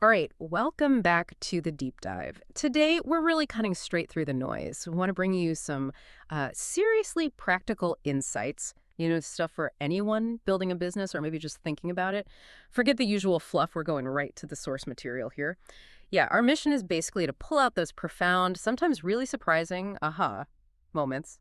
All right, welcome back to the deep dive. Today, we're really cutting straight through the noise. We want to bring you some seriously practical insights, stuff for anyone building a business or maybe just thinking about it. Forget the usual fluff. We're going right to the source material here. Yeah, our mission is basically to pull out those profound, sometimes really surprising aha moments.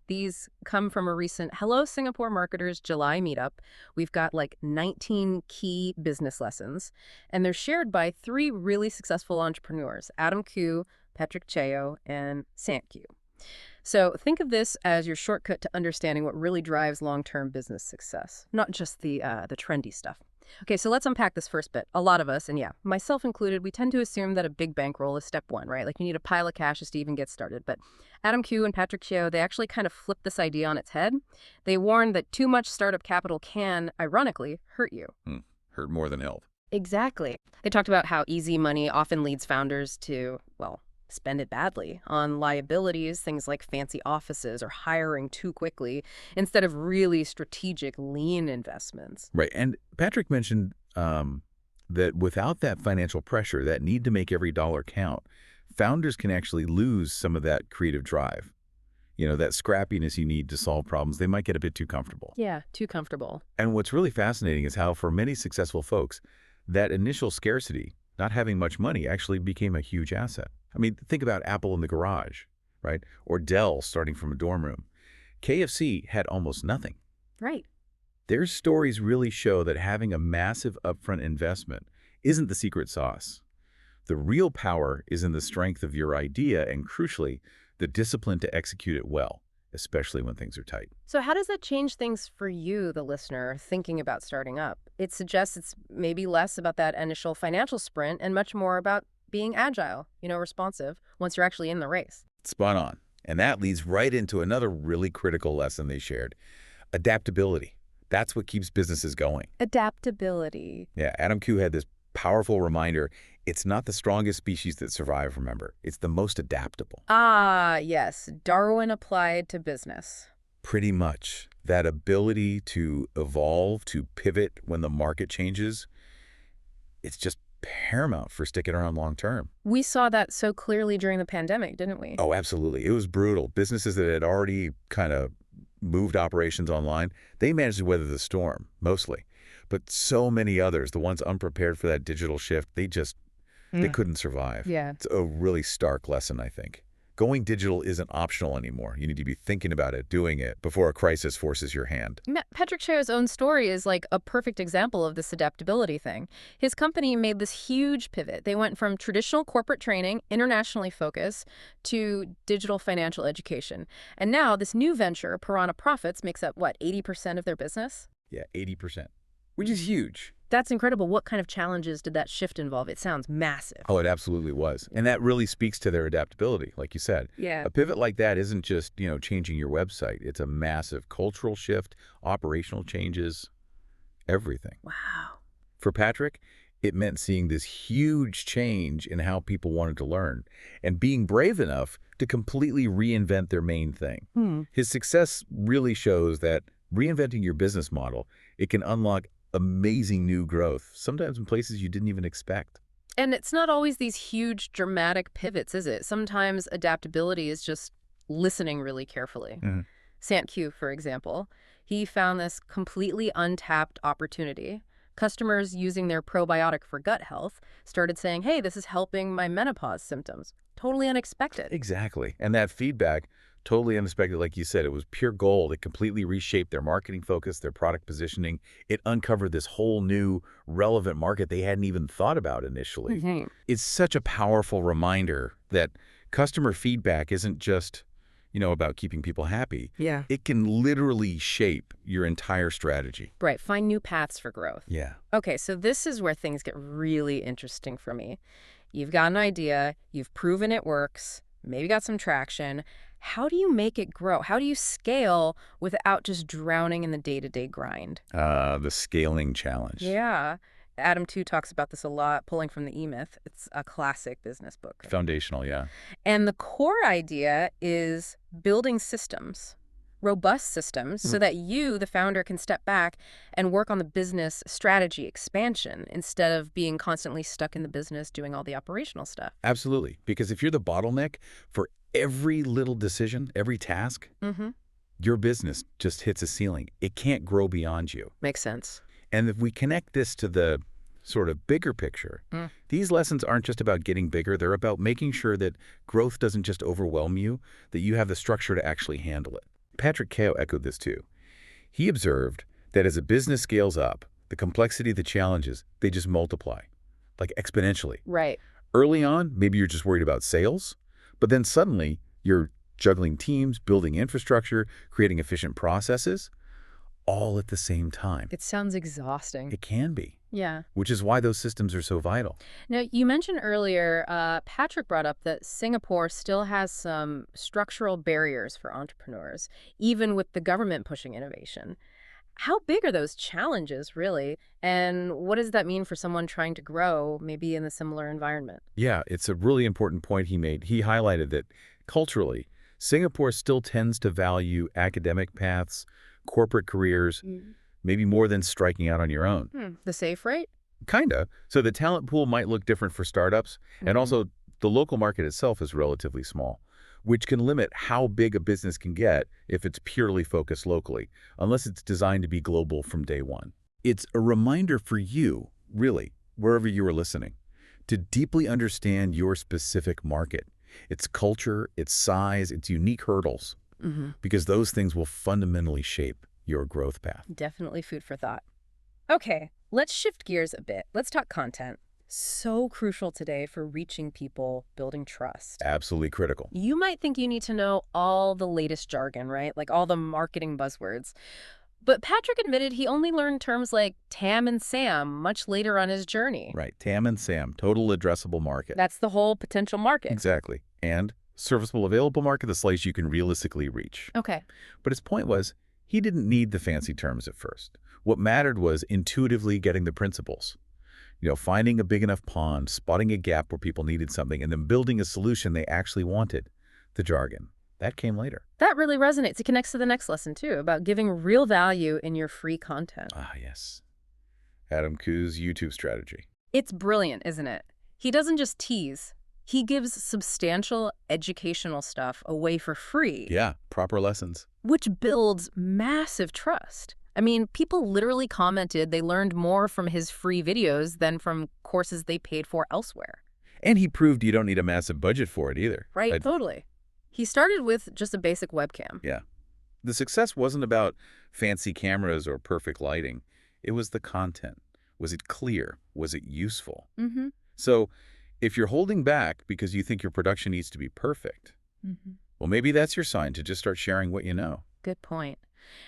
These come from a recent Hello Singapore Marketers July meetup. We've got like 19 key business lessons, and they're shared by three really successful entrepreneurs, Adam Khoo, Cheo, and Sant Qiu. So think of this as your shortcut to understanding what really drives long-term business success, not just the trendy stuff. Okay, so let's unpack this first bit. A lot of us, and yeah, myself included, we tend to assume that a big bankroll is step one, right? Like you need a pile of cash just to even get started. But Adam Khoo and Cheo, they actually kind of flipped this idea on its head. They warned that too much startup capital can, ironically, hurt you. Hurt more than help. Exactly. They talked about how easy money often leads founders to, well, spend it badly on liabilities, things like fancy offices or hiring too quickly, instead of really strategic, lean investments. Right. And Patrick mentioned that without that financial pressure, that need to make every dollar count, founders can actually lose some of that creative drive. That scrappiness you need to solve problems. They might get a bit too comfortable. Yeah, too comfortable. And what's really fascinating is how for many successful folks, that initial scarcity, not having much money, actually became a huge asset. I mean, think about Apple in the garage, right? Or Dell starting from a dorm room. KFC had almost nothing. Right. Their stories really show that having a massive upfront investment isn't the secret sauce. The real power is in the strength of your idea and, crucially, the discipline to execute it well, especially when things are tight. So how does that change things for you, the listener, thinking about starting up? It suggests it's maybe less about that initial financial sprint and much more about being agile, responsive, once you're actually in the race. Spot on. And that leads right into another really critical lesson they shared. Adaptability. That's what keeps businesses going. Adaptability. Yeah, Adam Khoo had this powerful reminder. It's not the strongest species that survive, remember. It's the most adaptable. Ah, yes. Darwin applied to business. Pretty much. That ability to evolve, to pivot when the market changes, it's just paramount for sticking around long term. We saw that so clearly during the pandemic, didn't we? Oh, absolutely. It was brutal. Businesses that had already kind of moved operations online, they managed to weather the storm, mostly. But so many others, the ones unprepared for that digital shift, they couldn't survive. Yeah. It's a really stark lesson, I think. Going digital isn't optional anymore. You need to be thinking about it, doing it, before a crisis forces your hand. Cheo's own story is like a perfect example of this adaptability thing. His company made this huge pivot. They went from traditional corporate training, internationally focused, to digital financial education. And now this new venture, Piranha Profits, makes up, 80% of their business? Yeah, 80%, which is huge. That's incredible. What kind of challenges did that shift involve? It sounds massive. Oh, it absolutely was. And that really speaks to their adaptability, like you said. Yeah. A pivot like that isn't just, changing your website. It's a massive cultural shift, operational changes, everything. Wow. For Patrick, it meant seeing this huge change in how people wanted to learn and being brave enough to completely reinvent their main thing. His success really shows that reinventing your business model, it can unlock amazing new growth, sometimes in places you didn't even expect. And it's not always these huge, dramatic pivots, is it? Sometimes adaptability is just listening really carefully. Sant Qiu, for example, he found this completely untapped opportunity. Customers using their probiotic for gut health started saying, hey, this is helping my menopause symptoms. Totally unexpected. Exactly. And that feedback, totally unexpected, like you said, it was pure gold. It completely reshaped their marketing focus, their product positioning. It uncovered this whole new relevant market they hadn't even thought about initially. It's such a powerful reminder that customer feedback isn't just, about keeping people happy. Yeah. It can literally shape your entire strategy. Right. Find new paths for growth. Yeah. Okay, so this is where things get really interesting for me. You've got an idea, you've proven it works, maybe got some traction. How do you make it grow? How do you scale without just drowning in the day-to-day grind? The scaling challenge. Yeah. Adam, too, talks about this a lot, pulling from the E-Myth. It's a classic business book. Foundational, yeah. And the core idea is building systems. robust systems so that you, the founder, can step back and work on the business strategy expansion instead of being constantly stuck in the business doing all the operational stuff. Absolutely. Because if you're the bottleneck for every little decision, every task, your business just hits a ceiling. It can't grow beyond you. Makes sense. And if we connect this to the sort of bigger picture, these lessons aren't just about getting bigger. They're about making sure that growth doesn't just overwhelm you, that you have the structure to actually handle it. Patrick Cheo echoed this too. He observed that as a business scales up, the complexity, the challenges, they just multiply, like exponentially. Right. Early on, maybe you're just worried about sales, but then suddenly you're juggling teams, building infrastructure, creating efficient processes, all at the same time. It sounds exhausting. It can be. Yeah. Which is why those systems are so vital. Now, you mentioned earlier, Patrick brought up that Singapore still has some structural barriers for entrepreneurs, even with the government pushing innovation. How big are those challenges, really? And what does that mean for someone trying to grow, maybe in a similar environment? Yeah, it's a really important point he made. He highlighted that culturally, Singapore still tends to value academic paths, corporate careers, maybe more than striking out on your own. The safe rate? Kinda. So the talent pool might look different for startups, and also the local market itself is relatively small, which can limit how big a business can get if it's purely focused locally, unless it's designed to be global from day one. It's a reminder for you, really, wherever you are listening, to deeply understand your specific market, its culture, its size, its unique hurdles, because those things will fundamentally shape your growth path. Definitely food for thought. Okay, let's shift gears a bit. Let's talk content. So crucial today for reaching people, building trust. Absolutely critical. You might think you need to know all the latest jargon, right? Like all the marketing buzzwords. But Patrick admitted he only learned terms like TAM and SAM much later on his journey. Right, TAM and SAM, total addressable market. That's the whole potential market. Exactly. And serviceable available market, the slice you can realistically reach. Okay. But his point was, he didn't need the fancy terms at first. What mattered was intuitively getting the principles. You know, finding a big enough pond, spotting a gap where people needed something, and then building a solution they actually wanted. The jargon. That came later. That really resonates. It connects to the next lesson, too, about giving real value in your free content. Ah, yes. Adam Khoo's YouTube strategy. It's brilliant, isn't it? He doesn't just tease. He gives substantial educational stuff away for free. Yeah, proper lessons. Which builds massive trust. I mean, people literally commented they learned more from his free videos than from courses they paid for elsewhere. And he proved you don't need a massive budget for it either. Right, totally. He started with just a basic webcam. Yeah. The success wasn't about fancy cameras or perfect lighting. It was the content. Was it clear? Was it useful? So if you're holding back because you think your production needs to be perfect, well, maybe that's your sign to just start sharing what you know. Good point.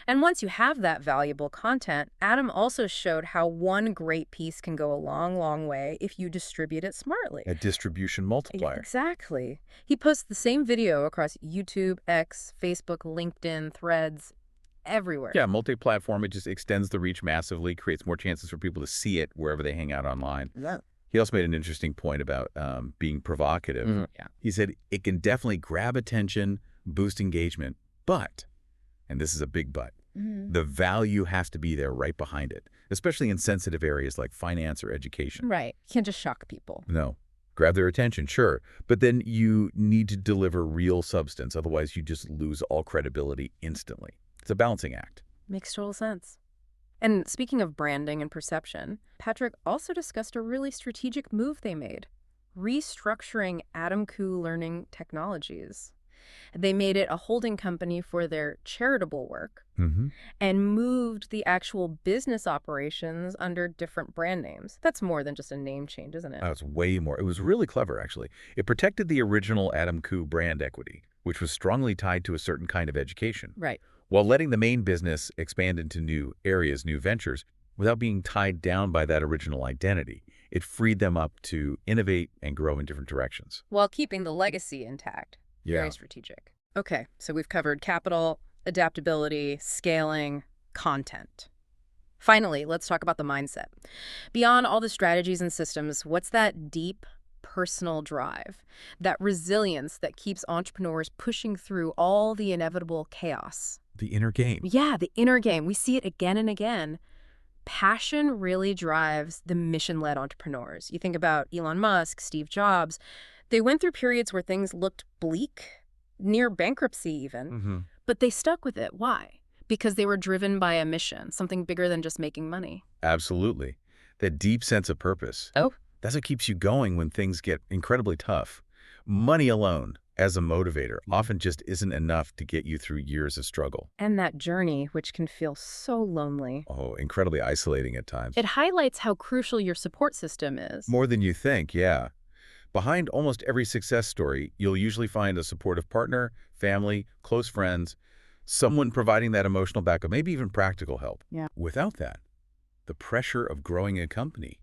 And once you have that valuable content, Adam also showed how one great piece can go a long, long way if you distribute it smartly. A distribution multiplier. Exactly. He posts the same video across YouTube, X, Facebook, LinkedIn, Threads, everywhere. Yeah, multi-platform, it just extends the reach massively, creates more chances for people to see it wherever they hang out online. Yeah. He also made an interesting point about being provocative. Yeah. He said it can definitely grab attention, boost engagement, but, and this is a big but, the value has to be there right behind it, especially in sensitive areas like finance or education. Right. You can't just shock people. No. Grab their attention, sure, but then you need to deliver real substance, otherwise you just lose all credibility instantly. It's a balancing act. Makes total sense. And speaking of branding and perception, Patrick also discussed a really strategic move they made, restructuring Adam Khoo Learning Technologies. They made it a holding company for their charitable work and moved the actual business operations under different brand names. That's more than just a name change, isn't it? Oh, it's way more. It was really clever, actually. It protected the original Adam Khoo brand equity, which was strongly tied to a certain kind of education. Right. While letting the main business expand into new areas, new ventures, without being tied down by that original identity. It freed them up to innovate and grow in different directions. While keeping the legacy intact. Yeah. Very strategic. Okay, so we've covered capital, adaptability, scaling, content. Finally, let's talk about the mindset. Beyond all the strategies and systems, what's that deep personal drive, that resilience that keeps entrepreneurs pushing through all the inevitable chaos? The inner game. Yeah, the inner game. We see it again and again. Passion really drives the mission-led entrepreneurs. You think about Elon Musk, Steve Jobs. They went through periods where things looked bleak, near bankruptcy even, but they stuck with it. Why? Because they were driven by a mission, something bigger than just making money. Absolutely. That deep sense of purpose. Oh. That's what keeps you going when things get incredibly tough. Money alone, as a motivator, often just isn't enough to get you through years of struggle. And that journey, which can feel so lonely. Oh, incredibly isolating at times. It highlights how crucial your support system is. More than you think, yeah. Behind almost every success story, you'll usually find a supportive partner, family, close friends, someone providing that emotional backup, maybe even practical help. Yeah. Without that, the pressure of growing a company,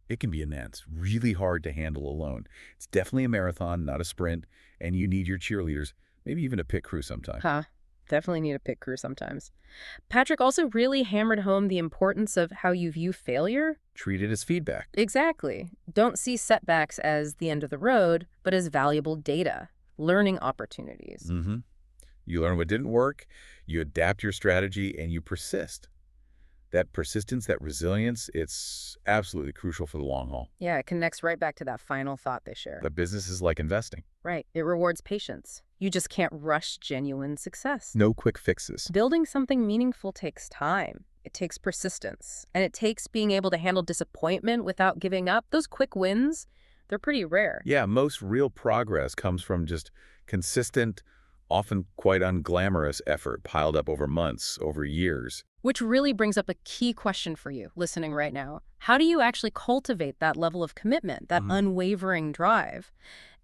it can be immense, really hard to handle alone. It's definitely a marathon, not a sprint, and you need your cheerleaders, maybe even a pit crew sometime. Huh. Definitely need a pit crew sometimes. Patrick also really hammered home the importance of how you view failure. Treat it as feedback. Exactly. Don't see setbacks as the end of the road, but as valuable data, learning opportunities. You learn what didn't work, you adapt your strategy, and you persist. That persistence, that resilience, it's absolutely crucial for the long haul. Yeah, it connects right back to that final thought they share. The business is like investing. Right. It rewards patience. You just can't rush genuine success. No quick fixes. Building something meaningful takes time. It takes persistence. And it takes being able to handle disappointment without giving up. Those quick wins, they're pretty rare. Yeah, most real progress comes from just consistent, often quite unglamorous effort piled up over months, over years. Which really brings up a key question for you listening right now. How do you actually cultivate that level of commitment, that unwavering drive?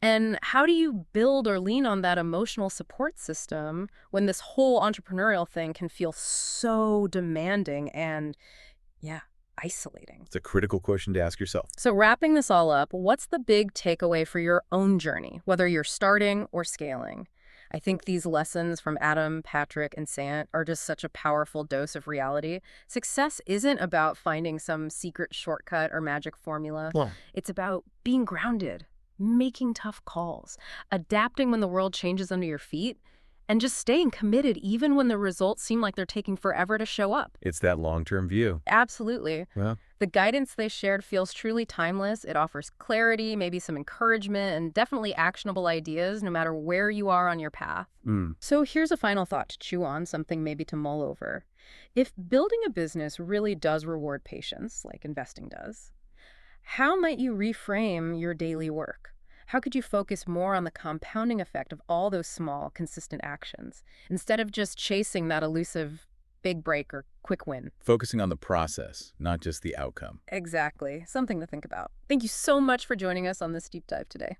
And how do you build or lean on that emotional support system when this whole entrepreneurial thing can feel so demanding and, yeah, isolating? It's a critical question to ask yourself. So wrapping this all up, what's the big takeaway for your own journey, whether you're starting or scaling? I think these lessons from Adam, Patrick, and Sant are just such a powerful dose of reality. Success isn't about finding some secret shortcut or magic formula. It's about being grounded, making tough calls, adapting when the world changes under your feet, and just staying committed even when the results seem like they're taking forever to show up. It's that long-term view. Absolutely. Well, The guidance they shared feels truly timeless. It offers clarity, maybe some encouragement, and definitely actionable ideas no matter where you are on your path. So here's a final thought to chew on, something maybe to mull over. If building a business really does reward patience, like investing does, how might you reframe your daily work? How could you focus more on the compounding effect of all those small, consistent actions, instead of just chasing that elusive big break or quick win? focusing on the process, not just the outcome. Exactly. Something to think about. Thank you so much for joining us on this deep dive today.